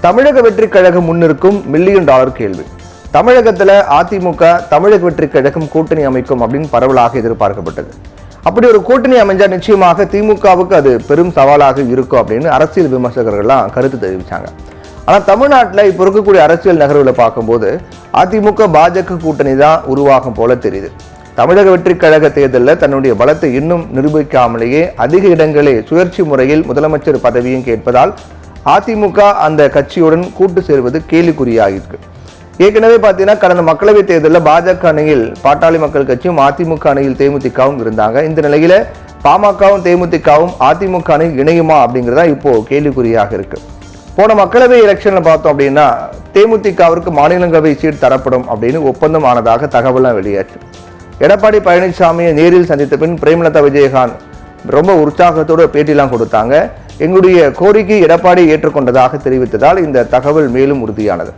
தமிழக வெற்றிக் கழகம் முன்னிற்கும் million dollar கேள்வி. தமிழகத்துல அதிமுக தமிழக வெற்றிக் கழகம் கூட்டணி அமைக்கும் அப்படின்னு பரவலாக எதிர்பார்க்கப்பட்டது. அப்படி ஒரு கூட்டணி அமைஞ்சா நிச்சயமாக திமுகவுக்கு அது பெரும் சவாலாக இருக்கும் அப்படின்னு அரசியல் விமர்சகர்கள்லாம் கருத்து தெரிவிச்சாங்க. ஆனா தமிழ்நாட்டில் இப்ப இருக்கக்கூடிய அரசியல் நகர்வுகளை பார்க்கும்போது அதிமுக பாஜக கூட்டணி தான் உருவாகும் போல தெரியுது. தமிழக வெற்றிக் கழக தேர்தலில் தன்னுடைய பலத்தை இன்னும் நிரூபிக்காமலேயே அதிக இடங்களே சுயேட்சை முறையில் முதலமைச்சர் பதவியும் கேட்பதால் அதிமுக அந்த கட்சியுடன் கூட்டு சேர்வது கேள்விக்குறியாகிருக்கு. ஏற்கனவே பார்த்தீங்கன்னா கடந்த மக்களவைத் தேர்தலில் பாஜக அணியில் பாட்டாளி மக்கள் கட்சியும் அதிமுக அணியில் தேமுதிகவும் இருந்தாங்க. இந்த நிலையில பாமகவும் தேமுதிகவும் அதிமுக அணியில் இணையுமா அப்படிங்கிறதா இப்போ கேள்விக்குறியாக இருக்கு. போன மக்களவை எலெக்ஷன்ல பார்த்தோம் அப்படின்னா தேமுதிகவிற்கு மாநிலங்களவை சீட் தரப்படும் அப்படின்னு ஒப்பந்தம் ஆனதாக தகவலாம் வெளியாச்சு. எடப்பாடி பழனிசாமியை நேரில் சந்தித்த பின் பிரேமலதா விஜயகாந்த் ரொம்ப உற்சாகத்தோடு பேட்டிலாம் கொடுத்தாங்க. எங்களுடைய கோரிக்கை எடப்பாடி ஏற்றுக்கொண்டதாக தெரிவித்ததால் இந்த தகவல் மேலும் உறுதியானது.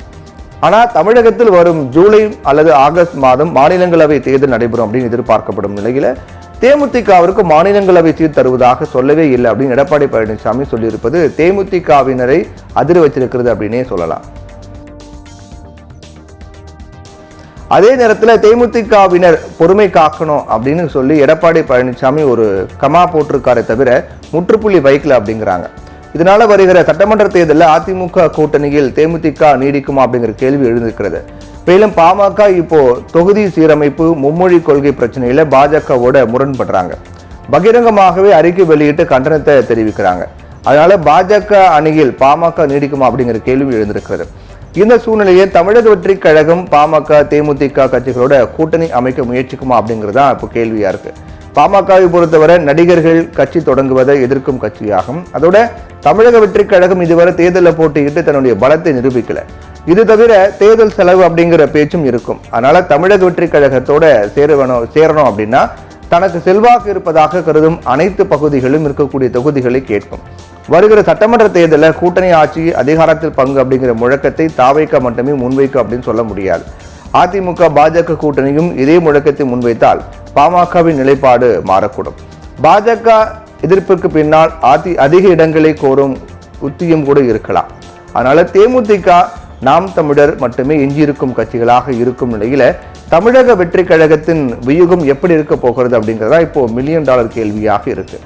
ஆனால் தமிழகத்தில் வரும் ஜூலை அல்லது ஆகஸ்ட் மாதம் மாநிலங்களவை தேர்தல் நடைபெறும் அப்படின்னு எதிர்பார்க்கப்படும் நிலையில தேமுதிகவிற்கு மாநிலங்களவை சீட் தருவதாக சொல்லவே இல்லை அப்படின்னு எடப்பாடி பழனிசாமி சொல்லியிருப்பது தேமுதிகவினரை அதிர வச்சிருக்கிறது அப்படின்னே சொல்லலாம். அதே நேரத்தில் தேமுதிகவினர் பொறுமை காக்கணும் அப்படின்னு சொல்லி எடப்பாடி பழனிசாமி ஒரு கமா போட்டிருக்காரே தவிர முற்றுப்புள்ளி வைக்கல அப்படிங்கிறாங்க. இதனால வருகிற சட்டமன்ற தேர்தலில் அதிமுக கூட்டணியில் தேமுதிக நீடிக்குமா அப்படிங்கிற கேள்வி எழுந்திருக்கிறது. மேலும் பாமக இப்போ தொகுதி சீரமைப்பு மும்மொழி கொள்கை பிரச்சனையில பாஜகவோட முரண்படுறாங்க. பகிரங்கமாகவே அறிக்கை வெளியிட்டு கண்டனத்தை தெரிவிக்கிறாங்க. அதனால பாஜக அணியில் பாமக நீடிக்குமா அப்படிங்கிற கேள்வி எழுந்திருக்கிறது. இந்த சூழ்நிலையை தமிழக வெற்றிக் கழகம் பாமக தேமுதிக கட்சிகளோட கூட்டணி அமைக்க முயற்சிக்குமா அப்படிங்கிறதா இப்போ கேள்வியா இருக்கு. பாமகவை பொறுத்தவரை நடிகர்கள் கட்சி தொடங்குவதை எதிர்க்கும் கட்சியாகும். அதோட தமிழக வெற்றிக் கழகம் இதுவரை தேர்தலில் போட்டியிட்டு தன்னுடைய பலத்தை நிரூபிக்கல. இது தவிர தேர்தல் செலவு அப்படிங்கிற பேச்சும் இருக்கும். அதனால தமிழக வெற்றிக் கழகத்தோட சேரணும் அப்படின்னா தனக்கு செல்வாக்கு இருப்பதாக கருதும் அனைத்து பகுதிகளும் இருக்கக்கூடிய தொகுதிகளை கேட்கும். வருகிற சட்டமன்ற தேர்தலில் கூட்டணி ஆட்சி அதிகாரத்தில் பங்கு அப்படிங்கிற முழக்கத்தை தாவைக்க மட்டுமே முன்வைக்கும் அப்படின்னு சொல்ல முடியாது. அதிமுக பாஜக கூட்டணியும் இதே முழக்கத்தை முன்வைத்தால் பாமகவின் நிலைப்பாடு மாறக்கூடும். பாஜக எதிர்ப்புக்கு பின்னால் அதிக இடங்களை கோரும் உத்தியும் கூட இருக்கலாம். அதனால தேமுதிக நாம் தமிழர் மட்டுமே எஞ்சியிருக்கும் கட்சிகளாக இருக்கும் நிலையில தமிழக வெற்றிக் கழகத்தின் வியூகம் எப்படி இருக்க போகிறது அப்படிங்கிறதா இப்போ மில்லியன் டாலர் கேள்வியாக இருக்கு.